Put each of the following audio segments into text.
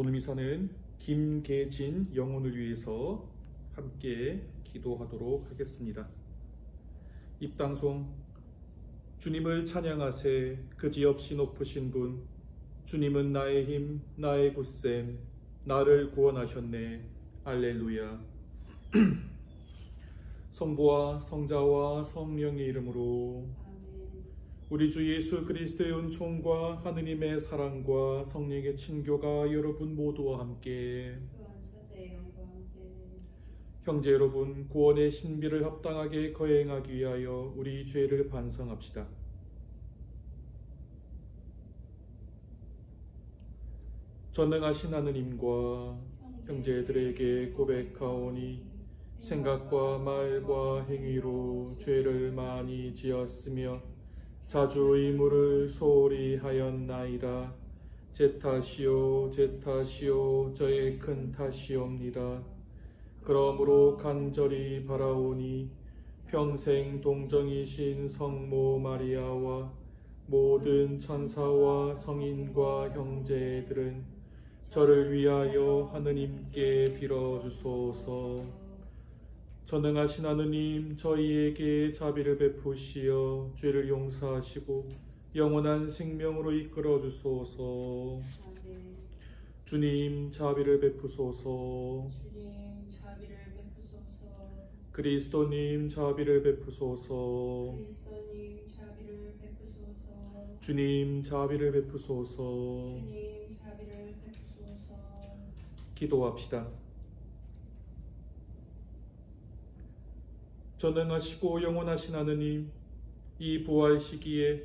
오늘 미사는 김계진 영혼을 위해서 함께 기도하도록 하겠습니다. 입당송. 주님을 찬양하세. 그지없이 높으신 분, 주님은 나의 힘, 나의 굳셈, 나를 구원하셨네. 할렐루야. 성부와 성자와 성령의 이름으로. 우리 주 예수 그리스도의 은총과 하느님의 사랑과 성령의 친교가 여러분 모두와 함께. 형제 여러분, 구원의 신비를 합당하게 거행하기 위하여 우리 죄를 반성합시다. 전능하신 하느님과 형제들에게 고백하오니 생각과 말과 행위로 죄를 많이 지었으며 자주 의무를 소홀히 하였나이다. 제 탓이요 제 탓이요 저의 큰 탓이옵니다. 그러므로 간절히 바라오니 평생 동정이신 성모 마리아와 모든 천사와 성인과 형제들은 저를 위하여 하느님께 빌어주소서. 전능하신 하느님, 저희에게 자비를 베푸시어 죄를 용서하시고 영원한 생명으로 이끌어 주소서. 주님, 자비를 베푸소서. 그리스도님, 자비를 베푸소서. 주님, 자비를 베푸소서. 기도합시다. 전능하시고 영원하신 하느님, 이 부활 시기에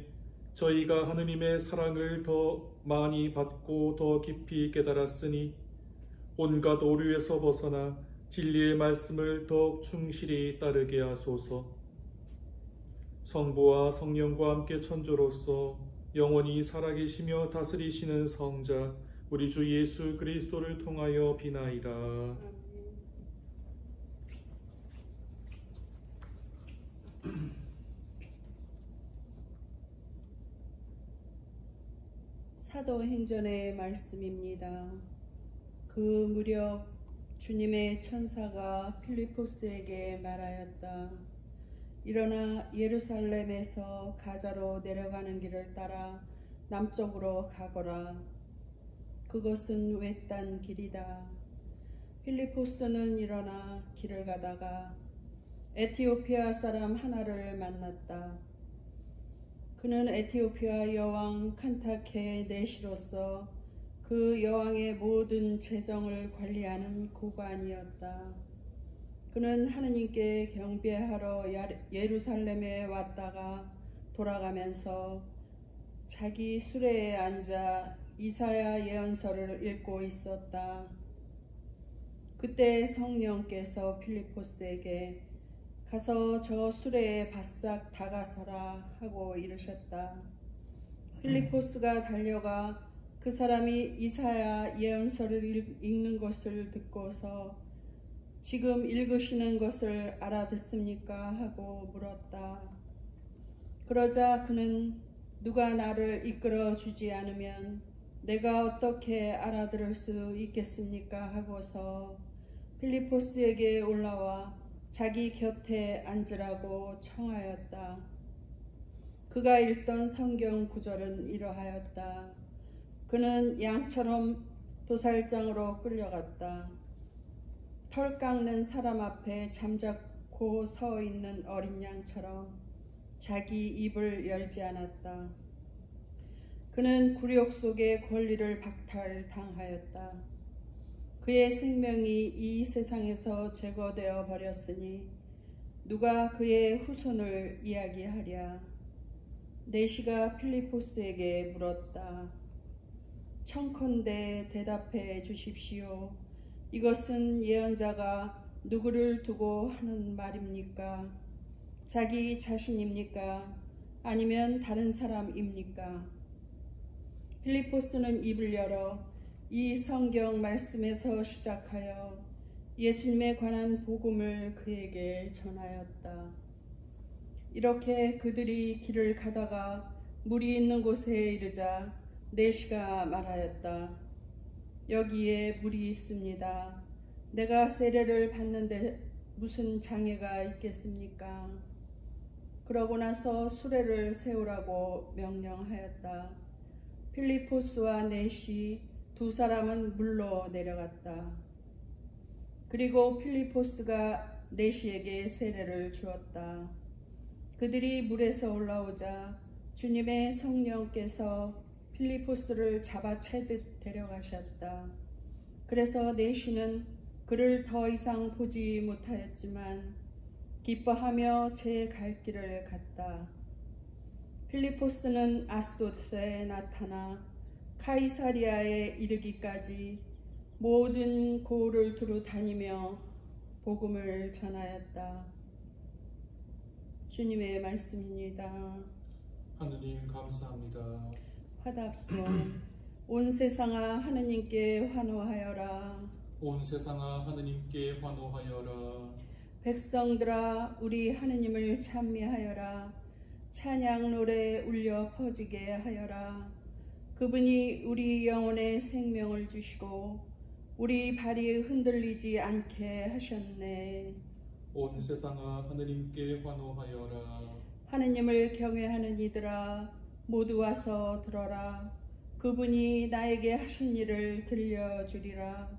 저희가 하느님의 사랑을 더 많이 받고 더 깊이 깨달았으니 온갖 오류에서 벗어나 진리의 말씀을 더욱 충실히 따르게 하소서. 성부와 성령과 함께 천주로서 영원히 살아계시며 다스리시는 성자 우리 주 예수 그리스도를 통하여 비나이다. 사도행전의 말씀입니다. 그 무렵 주님의 천사가 필리포스에게 말하였다. 일어나 예루살렘에서 가자로 내려가는 길을 따라 남쪽으로 가거라. 그것은 외딴 길이다. 필리포스는 일어나 길을 가다가 에티오피아 사람 하나를 만났다. 그는 에티오피아 여왕 칸타케의 내시로서 그 여왕의 모든 재정을 관리하는 고관이었다. 그는 하느님께 경배하러 예루살렘에 왔다가 돌아가면서 자기 수레에 앉아 이사야 예언서를 읽고 있었다. 그때 성령께서 필리포스에게 가서 저 수레에 바싹 다가서라 하고 이르셨다. 필리포스가 달려가 그 사람이 이사야 예언서를 읽는 것을 듣고서 지금 읽으시는 것을 알아듣습니까? 하고 물었다. 그러자 그는 누가 나를 이끌어 주지 않으면 내가 어떻게 알아들을 수 있겠습니까? 하고서 필리포스에게 올라와 자기 곁에 앉으라고 청하였다. 그가 읽던 성경 구절은 이러하였다. 그는 양처럼 도살장으로 끌려갔다. 털 깎는 사람 앞에 잠자코 서 있는 어린 양처럼 자기 입을 열지 않았다. 그는 굴욕 속에 권리를 박탈당하였다. 그의 생명이 이 세상에서 제거되어 버렸으니 누가 그의 후손을 이야기하랴. 내시가 필리포스에게 물었다. 청컨대 대답해 주십시오. 이것은 예언자가 누구를 두고 하는 말입니까? 자기 자신입니까? 아니면 다른 사람입니까? 필리포스는 입을 열어 이 성경 말씀에서 시작하여 예수님에 관한 복음을 그에게 전하였다. 이렇게 그들이 길을 가다가 물이 있는 곳에 이르자 내시가 말하였다. 여기에 물이 있습니다. 내가 세례를 받는데 무슨 장애가 있겠습니까? 그러고 나서 수레를 세우라고 명령하였다. 필리포스와 넷이 두 사람은 물로 내려갔다. 그리고 필리포스가 넷이에게 세례를 주었다. 그들이 물에서 올라오자 주님의 성령께서 필리포스를 잡아채듯 데려가셨다. 그래서 넷이는 그를 더 이상 보지 못하였지만 기뻐하며 제 갈 길을 갔다. 필리포스는 아스도스에 나타나 카이사리아에 이르기까지 모든 고을을 두루 다니며 복음을 전하였다. 주님의 말씀입니다. 하느님 감사합니다. 화답송. 온 세상아 하느님께 환호하여라. 온 세상아 하느님께 환호하여라. 백성들아 우리 하느님을 찬미하여라. 찬양 노래 울려 퍼지게 하여라. 그분이 우리 영혼에 생명을 주시고 우리 발이 흔들리지 않게 하셨네. 온 세상아 하느님께 환호하여라. 하느님을 경외하는 이들아 모두 와서 들어라. 그분이 나에게 하신 일을 들려주리라.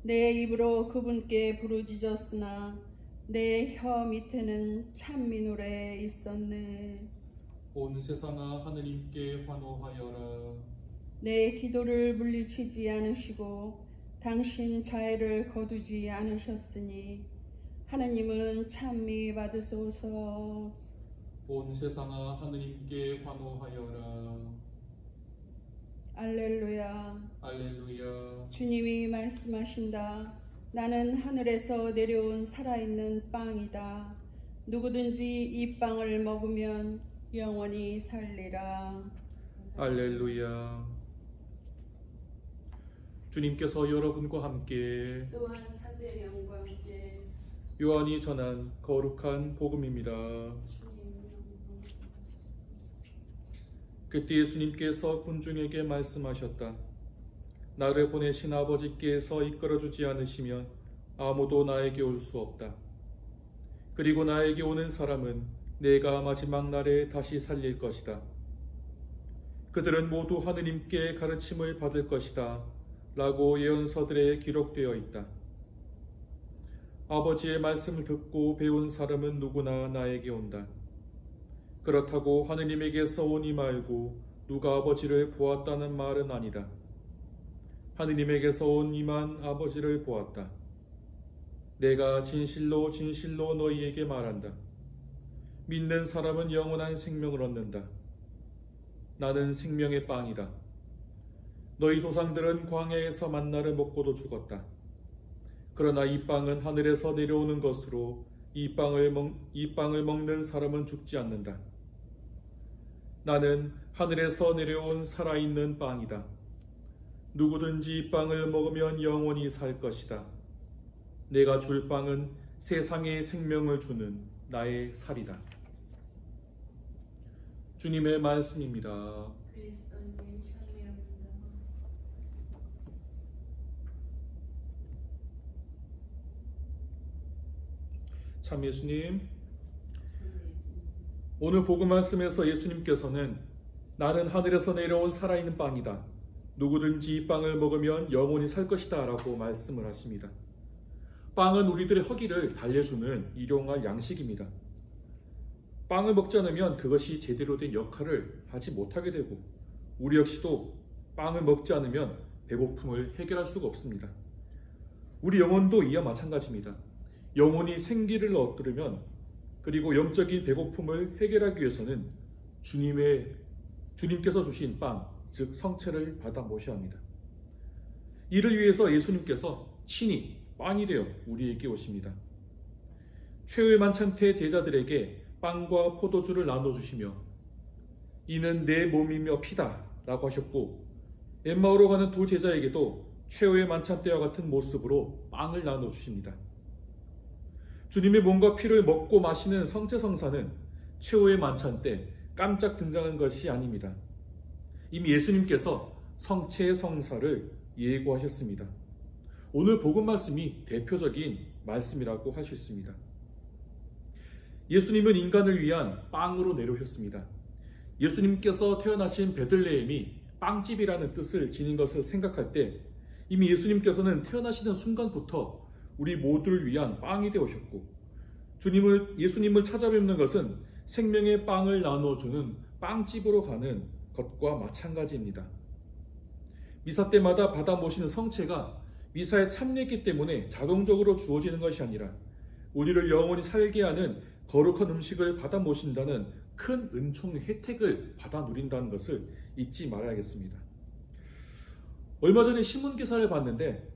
내 입으로 그분께 부르짖었으나 내 혀 밑에는 찬미 노래 있었네. 온 세상아 하느님께 환호하여라. 내 기도를 물리치지 않으시고 당신 자애를 거두지 않으셨으니 하느님은 찬미 받으소서. 온 세상아 하느님께 환호하여라. 알렐루야. 알렐루야. 주님이 말씀하신다. 나는 하늘에서 내려온 살아있는 빵이다. 누구든지 이 빵을 먹으면 영원히 살리라. 알렐루야. 주님께서 여러분과 함께 또한 사제 영과 함께 요한이 전한 거룩한 복음입니다. 그때 예수님께서 군중에게 말씀하셨다. 나를 보내신 아버지께서 이끌어주지 않으시면 아무도 나에게 올 수 없다. 그리고 나에게 오는 사람은 내가 마지막 날에 다시 살릴 것이다. 그들은 모두 하느님께 가르침을 받을 것이다. 라고 예언서들에 기록되어 있다. 아버지의 말씀을 듣고 배운 사람은 누구나 나에게 온다. 그렇다고 하느님에게서 오니 말고 누가 아버지를 보았다는 말은 아니다. 하느님에게서 온 이만 아버지를 보았다. 내가 진실로 진실로 너희에게 말한다. 믿는 사람은 영원한 생명을 얻는다. 나는 생명의 빵이다. 너희 조상들은 광야에서 만나를 먹고도 죽었다. 그러나 이 빵은 하늘에서 내려오는 것으로 이 빵을 먹는 사람은 죽지 않는다. 나는 하늘에서 내려온 살아있는 빵이다. 누구든지 이 빵을 먹으면 영원히 살 것이다. 내가 줄 빵은 세상에 생명을 주는 나의 살이다. 주님의 말씀입니다. 그리스도님 찬미합니다. 참 예수님, 오늘 복음 말씀에서 예수님께서는 나는 하늘에서 내려온 살아있는 빵이다. 누구든지 이 빵을 먹으면 영원히 살 것이다 라고 말씀을 하십니다. 빵은 우리들의 허기를 달래주는 일용할 양식입니다. 빵을 먹지 않으면 그것이 제대로 된 역할을 하지 못하게 되고 우리 역시도 빵을 먹지 않으면 배고픔을 해결할 수가 없습니다. 우리 영혼도 이와 마찬가지입니다. 영혼이 생기를 얻으려면 그리고 영적인 배고픔을 해결하기 위해서는 주님께서 주신 빵, 즉 성체를 받아 모셔야 합니다. 이를 위해서 예수님께서 친히 빵이 되어 우리에게 오십니다. 최후의 만찬 때 제자들에게 빵과 포도주를 나눠주시며 이는 내 몸이며 피다 라고 하셨고 엠마오로 가는 두 제자에게도 최후의 만찬 때와 같은 모습으로 빵을 나눠주십니다. 주님의 몸과 피를 먹고 마시는 성체성사는 최후의 만찬 때 깜짝 등장한 것이 아닙니다. 이미 예수님께서 성체성사를 예고하셨습니다. 오늘 복음 말씀이 대표적인 말씀이라고 할 수 있습니다. 예수님은 인간을 위한 빵으로 내려오셨습니다. 예수님께서 태어나신 베들레헴이 빵집이라는 뜻을 지닌 것을 생각할 때 이미 예수님께서는 태어나시는 순간부터 우리 모두를 위한 빵이 되오셨고 예수님을 찾아뵙는 것은 생명의 빵을 나눠주는 빵집으로 가는 것과 마찬가지입니다. 미사 때마다 받아 모시는 성체가 미사에 참여했기 때문에 자동적으로 주어지는 것이 아니라 우리를 영원히 살게 하는 거룩한 음식을 받아 모신다는 큰 은총의 혜택을 받아 누린다는 것을 잊지 말아야겠습니다. 얼마 전에 신문 기사를 봤는데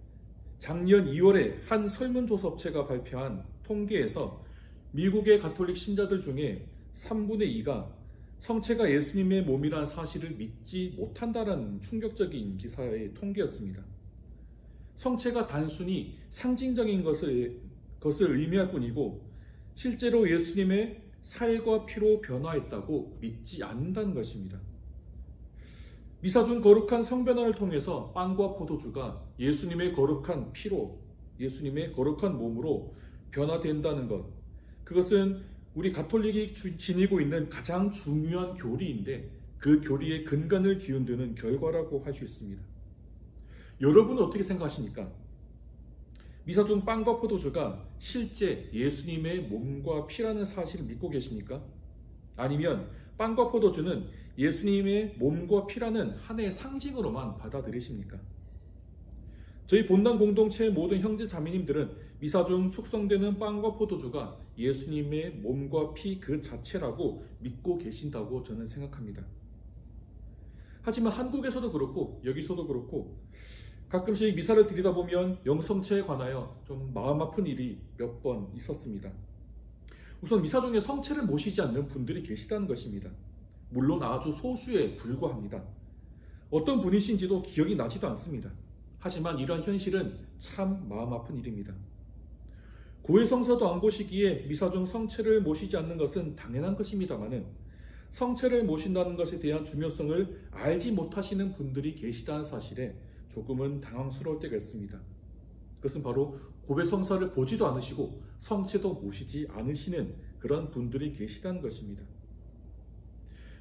작년 2월에 한 설문조사업체가 발표한 통계에서 미국의 가톨릭 신자들 중에 3분의 2가 성체가 예수님의 몸이라는 사실을 믿지 못한다는 충격적인 기사의 통계였습니다. 성체가 단순히 상징적인 것을 의미할 뿐이고 실제로 예수님의 살과 피로 변화했다고 믿지 않는다는 것입니다. 미사 중 거룩한 성변화를 통해서 빵과 포도주가 예수님의 거룩한 피로, 예수님의 거룩한 몸으로 변화된다는 것, 그것은 우리 가톨릭이 지니고 있는 가장 중요한 교리인데 그 교리의 근간을 뒤흔드는 결과라고 할 수 있습니다. 여러분은 어떻게 생각하십니까? 미사 중 빵과 포도주가 실제 예수님의 몸과 피라는 사실을 믿고 계십니까? 아니면 빵과 포도주는 예수님의 몸과 피라는 하나의 상징으로만 받아들이십니까? 저희 본당 공동체의 모든 형제 자매님들은 미사 중 축성되는 빵과 포도주가 예수님의 몸과 피 그 자체라고 믿고 계신다고 저는 생각합니다. 하지만 한국에서도 그렇고 여기서도 그렇고 가끔씩 미사를 드리다 보면 영성체에 관하여 좀 마음 아픈 일이 몇 번 있었습니다. 우선 미사 중에 성체를 모시지 않는 분들이 계시다는 것입니다. 물론 아주 소수에 불과합니다. 어떤 분이신지도 기억이 나지도 않습니다. 하지만 이러한 현실은 참 마음 아픈 일입니다. 고해성사도 안 보시기에 미사 중 성체를 모시지 않는 것은 당연한 것입니다마는 성체를 모신다는 것에 대한 중요성을 알지 못하시는 분들이 계시다는 사실에 조금은 당황스러울 때가 있습니다. 그것은 바로 고해성사를 보지도 않으시고 성체도 모시지 않으시는 그런 분들이 계시다는 것입니다.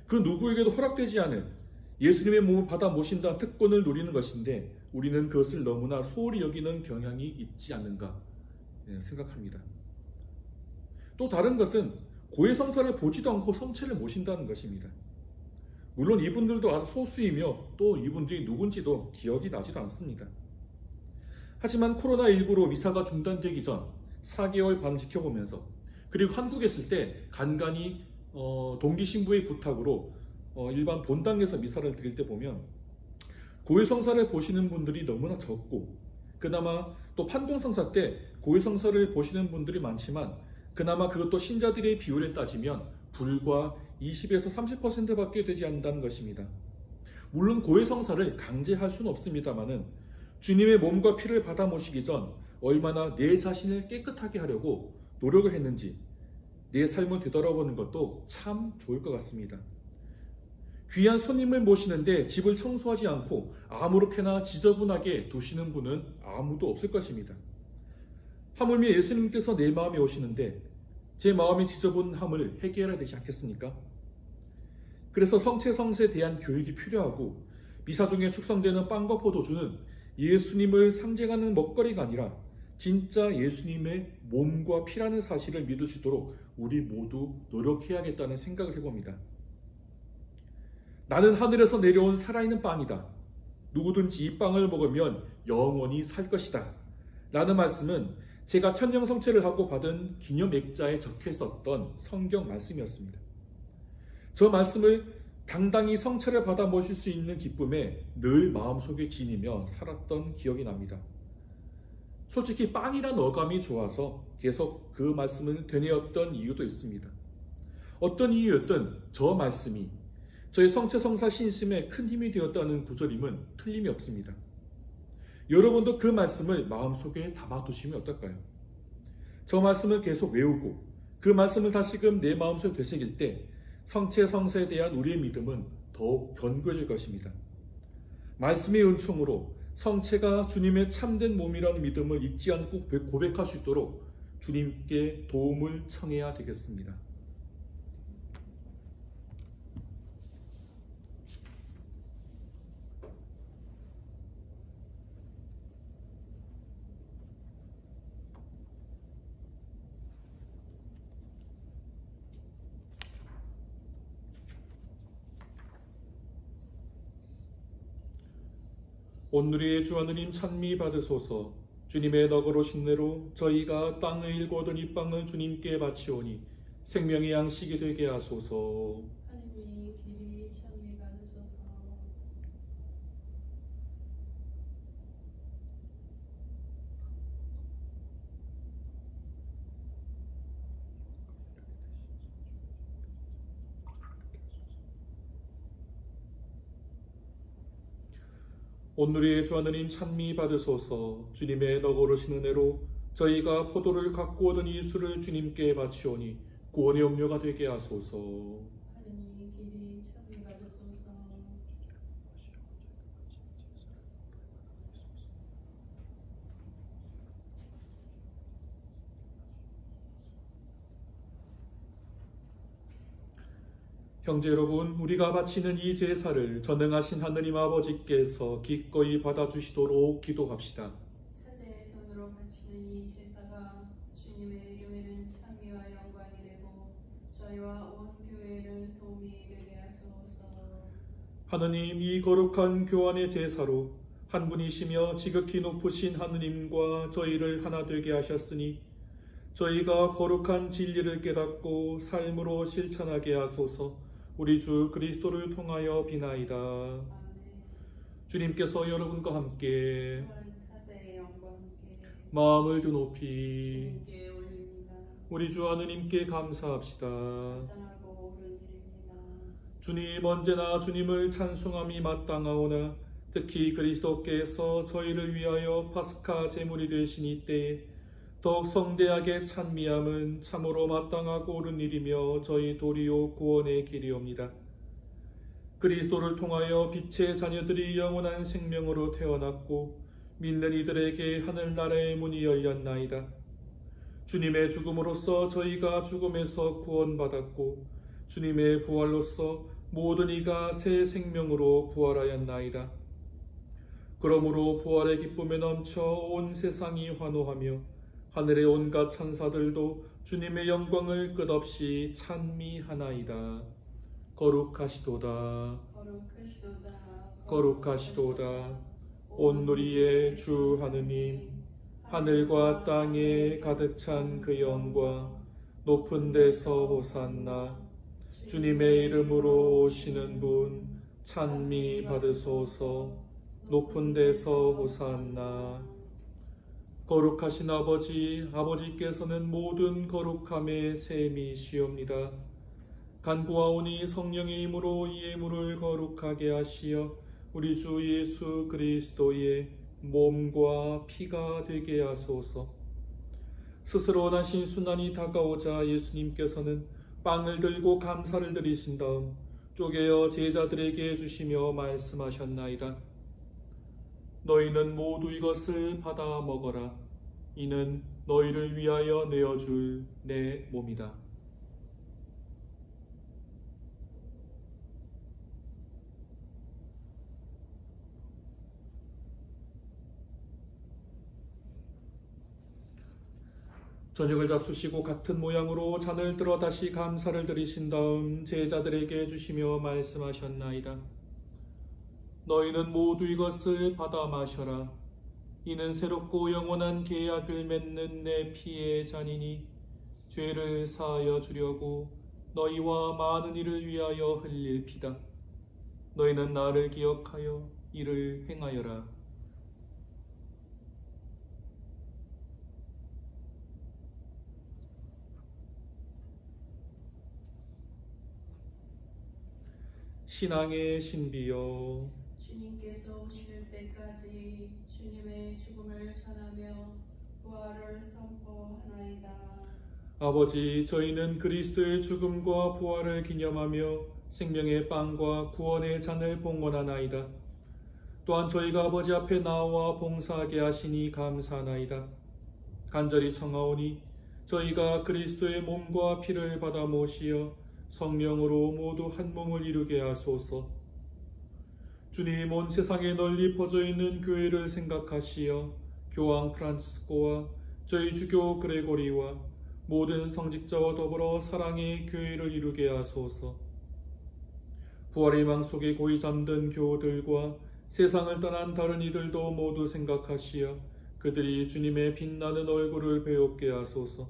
그 누구에게도 허락되지 않은 예수님의 몸을 받아 모신다는 특권을 누리는 것인데 우리는 그것을 너무나 소홀히 여기는 경향이 있지 않는가 생각합니다. 또 다른 것은 고해성사를 보지도 않고 성체를 모신다는 것입니다. 물론 이분들도 아주 소수이며 또 이분들이 누군지도 기억이 나지도 않습니다. 하지만 코로나19로 미사가 중단되기 전 4개월 반 지켜보면서 그리고 한국에 있을 때 간간히 동기 신부의 부탁으로 일반 본당에서 미사를 드릴 때 보면 고해성사를 보시는 분들이 너무나 적고 그나마 또 판공성사 때 고해성사를 보시는 분들이 많지만 그나마 그것도 신자들의 비율에 따지면 불과 20에서 30%밖에 되지 않는다는 것입니다. 물론 고해성사를 강제할 수는 없습니다만은 주님의 몸과 피를 받아 모시기 전 얼마나 내 자신을 깨끗하게 하려고 노력을 했는지 내 삶을 되돌아보는 것도 참 좋을 것 같습니다. 귀한 손님을 모시는데 집을 청소하지 않고 아무렇게나 지저분하게 두시는 분은 아무도 없을 것입니다. 하물며 예수님께서 내 마음에 오시는데 제 마음의 지저분함을 해결해야 되지 않겠습니까? 그래서 성체성세에 대한 교육이 필요하고 미사 중에 축성되는 빵과 포도주는 예수님을 상징하는 먹거리가 아니라 진짜 예수님의 몸과 피라는 사실을 믿을 수 있도록 우리 모두 노력해야겠다는 생각을 해봅니다. 나는 하늘에서 내려온 살아있는 빵이다. 누구든지 이 빵을 먹으면 영원히 살 것이다. 라는 말씀은 제가 천년성체를 하고 받은 기념 액자에 적혀 있었던 성경 말씀이었습니다. 저 말씀을 당당히 성체를 받아 모실 수 있는 기쁨에 늘 마음속에 지니며 살았던 기억이 납니다. 솔직히 빵이란 어감이 좋아서 계속 그 말씀을 되뇌었던 이유도 있습니다. 어떤 이유였든 저 말씀이 저희 성체성사 신심에 큰 힘이 되었다는 구절임은 틀림이 없습니다. 여러분도 그 말씀을 마음속에 담아두시면 어떨까요? 저 말씀을 계속 외우고 그 말씀을 다시금 내 마음속에 되새길 때 성체성사에 대한 우리의 믿음은 더욱 견고해질 것입니다. 말씀의 은총으로 성체가 주님의 참된 몸이라는 믿음을 잊지 않고 고백할 수 있도록 주님께 도움을 청해야 되겠습니다. 온누리의 주 하느님 찬미 받으소서. 주님의 너그러신 대로 저희가 땅의 일고 얻은 이 빵을 주님께 바치오니 생명의 양식이 되게 하소서. 하느님 길이 찬미 받으소서. 온누리의 주 하느님 찬미 받으소서. 주님의 너그러신 은혜로 저희가 포도를 갖고 얻은 이 술을 주님께 바치오니 구원의 음료가 되게 하소서. 하느님 길이 찬미 받으소서. 형제 여러분, 우리가 바치는 이 제사를 전능하신 하느님 아버지께서 기꺼이 받아주시도록 기도합시다. 사제의 손으로 바치는 이 제사가 주님의 이름에는 찬미와 영광이 되고 저희와 온 교회를 도움이 되게 하소서. 하느님, 이 거룩한 교환의 제사로 한 분이시며 지극히 높으신 하느님과 저희를 하나 되게 하셨으니 저희가 거룩한 진리를 깨닫고 삶으로 실천하게 하소서. 우리 주 그리스도를 통하여 비나이다. 아멘. 주님께서 여러분과 함께 사제의 영광께 마음을 드높이 주님께 올립니다. 우리 주 하느님께 감사합시다. 마땅하고 옳은 일입니다. 주님, 언제나 주님을 찬송함이 마땅하오나 특히 그리스도께서 저희를 위하여 파스카 제물이 되신 이때에 더욱 성대하게 찬미함은 참으로 마땅하고 옳은 일이며 저희 도리오 구원의 길이옵니다. 그리스도를 통하여 빛의 자녀들이 영원한 생명으로 태어났고 믿는 이들에게 하늘나라의 문이 열렸나이다. 주님의 죽음으로써 저희가 죽음에서 구원받았고 주님의 부활로써 모든 이가 새 생명으로 부활하였나이다. 그러므로 부활의 기쁨에 넘쳐 온 세상이 환호하며 하늘의 온갖 천사들도 주님의 영광을 끝없이 찬미하나이다. 거룩하시도다. 거룩하시도다. 거룩하시도다. 온누리의 주 하느님, 하늘과 땅에 가득 찬 그 영광, 높은 데서 호산나. 주님의 이름으로 오시는 분 찬미 받으소서. 높은 데서 호산나. 거룩하신 아버지, 아버지께서는 모든 거룩함의 셈이시옵니다. 간구하오니 성령의 힘으로 이 예물을 거룩하게 하시어 우리 주 예수 그리스도의 몸과 피가 되게 하소서. 스스로 원하신 순환이 다가오자 예수님께서는 빵을 들고 감사를 드리신 다음 쪼개어 제자들에게 주시며 말씀하셨나이다. 너희는 모두 이것을 받아 먹어라. 이는 너희를 위하여 내어줄 내 몸이다. 저녁을 잡수시고 같은 모양으로 잔을 들어 다시 감사를 드리신 다음 제자들에게 주시며 말씀하셨나이다. 너희는 모두 이것을 받아 마셔라. 이는 새롭고 영원한 계약을 맺는 내 피의 잔이니 죄를 사하여 주려고 너희와 많은 이를 위하여 흘릴 피다. 너희는 나를 기억하여 이를 행하여라. 신앙의 신비여, 주님께서 오실 때까지 주님의 죽음을 전하며 부활을 선포하나이다. 아버지, 저희는 그리스도의 죽음과 부활을 기념하며 생명의 빵과 구원의 잔을 봉헌하나이다. 또한 저희가 아버지 앞에 나와 봉사하게 하시니 감사나이다. 간절히 청하오니 저희가 그리스도의 몸과 피를 받아 모시어 성령으로 모두 한 몸을 이루게 하소서. 주님, 온 세상에 널리 퍼져 있는 교회를 생각하시어 교황 프란치스코와 저희 주교 그레고리와 모든 성직자와 더불어 사랑의 교회를 이루게 하소서. 부활의 망 속에 고이 잠든 교우들과 세상을 떠난 다른 이들도 모두 생각하시어 그들이 주님의 빛나는 얼굴을 배웁게 하소서.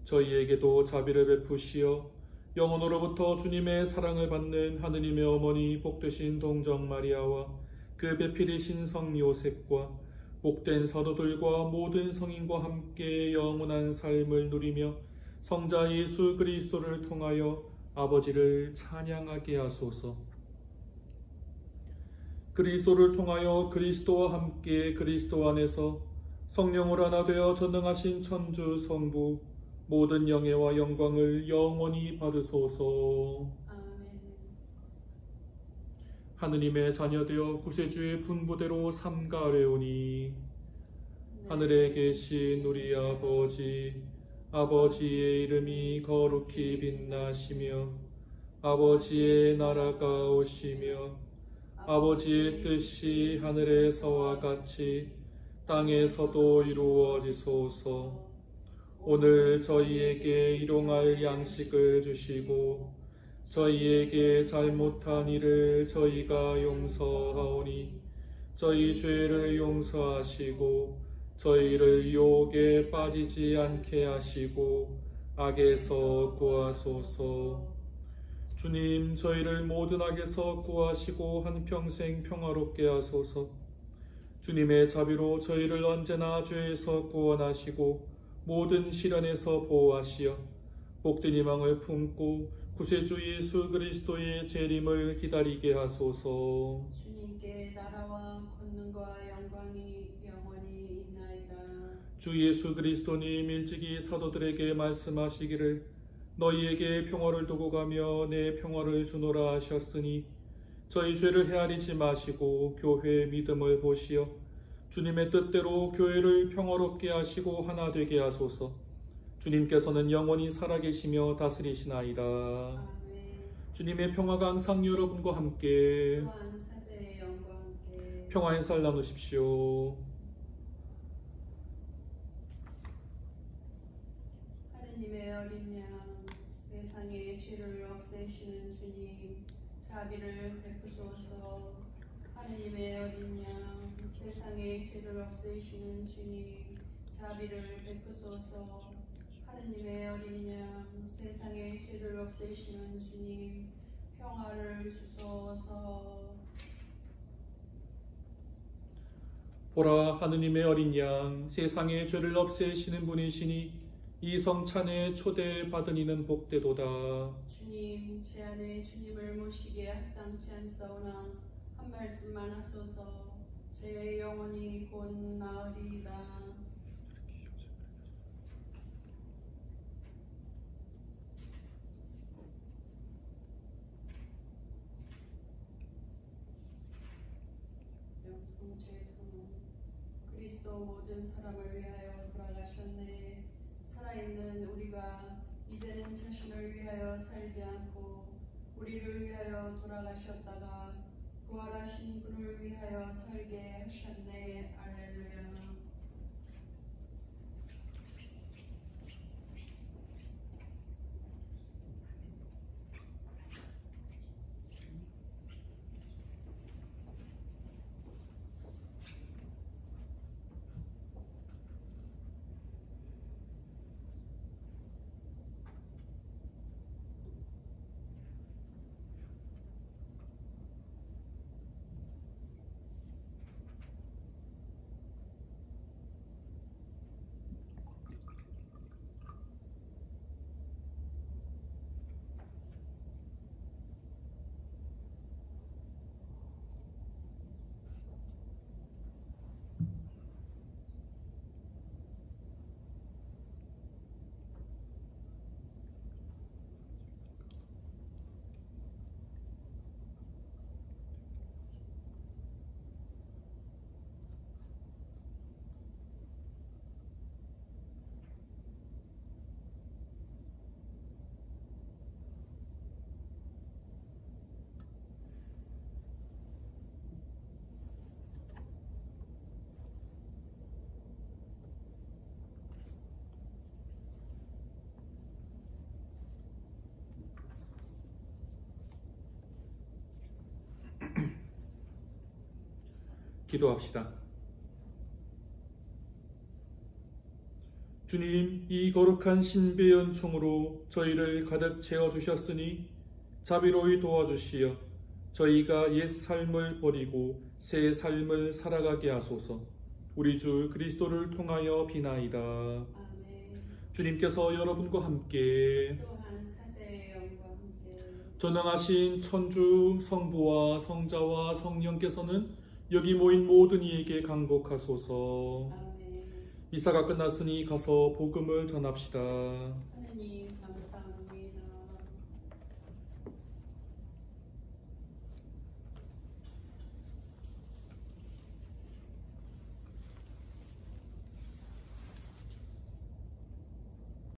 저희에게도 자비를 베푸시어 영원으로부터 주님의 사랑을 받는 하느님의 어머니 복되신 동정 마리아와 그 배필이신 성 요셉과 복된 사도들과 모든 성인과 함께 영원한 삶을 누리며 성자 예수 그리스도를 통하여 아버지를 찬양하게 하소서. 그리스도를 통하여 그리스도와 함께 그리스도 안에서 성령으로 하나 되어 전능하신 천주 성부 모든 영예와 영광을 영원히 받으소서. 아멘. 하느님의 자녀되어 구세주의 분부대로 삼가래오니 하늘에 계신 우리 아버지, 아버지의 이름이 거룩히 빛나시며 아버지의 나라가 오시며 아버지의 뜻이 하늘에서와 같이 땅에서도 이루어지소서. 오늘 저희에게 일용할 양식을 주시고 저희에게 잘못한 일을 저희가 용서하오니 저희 죄를 용서하시고 저희를 유혹에 빠지지 않게 하시고 악에서 구하소서. 주님, 저희를 모든 악에서 구하시고 한평생 평화롭게 하소서. 주님의 자비로 저희를 언제나 죄에서 구원하시고 모든 시련에서 보호하시어 복된 희망을 품고 구세주 예수 그리스도의 재림을 기다리게 하소서. 주님께 나라와 권능과 영광이 영원히 있나이다. 주 예수 그리스도님 일찍이 사도들에게 말씀하시기를 너희에게 평화를 두고 가며 내 평화를 주노라 하셨으니 저희 죄를 헤아리지 마시고 교회의 믿음을 보시어 주님의 뜻대로 교회를 평화롭게 하시고 하나 되게 하소서. 주님께서는 영원히 살아계시며 다스리시나이다. 아멘. 주님의 평화가 항상 여러분과 함께 또한 사제의 영과 함께 평화의 살 나누십시오. 하느님의 어린 양 세상의 죄를 없애시는 주님 자비를 베푸소서. 하느님의 어린 양 세상의 죄를 없애시는 주님 자비를 베푸소서. 하느님의 어린 양 세상의 죄를 없애시는 주님 평화를 주소서. 보라, 하느님의 어린 양 세상의 죄를 없애시는 분이시니 이 성찬에 초대받은 이는 복되도다. 주님, 제 안에 주님을 모시기에 합당치 않사오나 한 말씀만 하소서. 제 영혼이 곧 나으리이다. 영성제성 그리스도 모든 사람을 위하여 돌아가셨네. 살아있는 우리가 이제는 자신을 위하여 살지 않고 우리를 위하여 돌아가셨다가 부활하신 분을 위하여 살게 하셨네. 할렐루야. 기도합시다. 주님, 이 거룩한 신배연총으로 저희를 가득 채워주셨으니 자비로이 도와주시어 저희가 옛 삶을 버리고 새 삶을 살아가게 하소서. 우리 주 그리스도를 통하여 비나이다. 아멘. 주님께서 여러분과 함께 또한 사제의 영과 함께 전능하신 천주 성부와 성자와 성령께서는 여기 모인 모든 이에게 강복하소서. 아멘. 미사가 끝났으니 가서 복음을 전합시다. 하느님 감사합니다.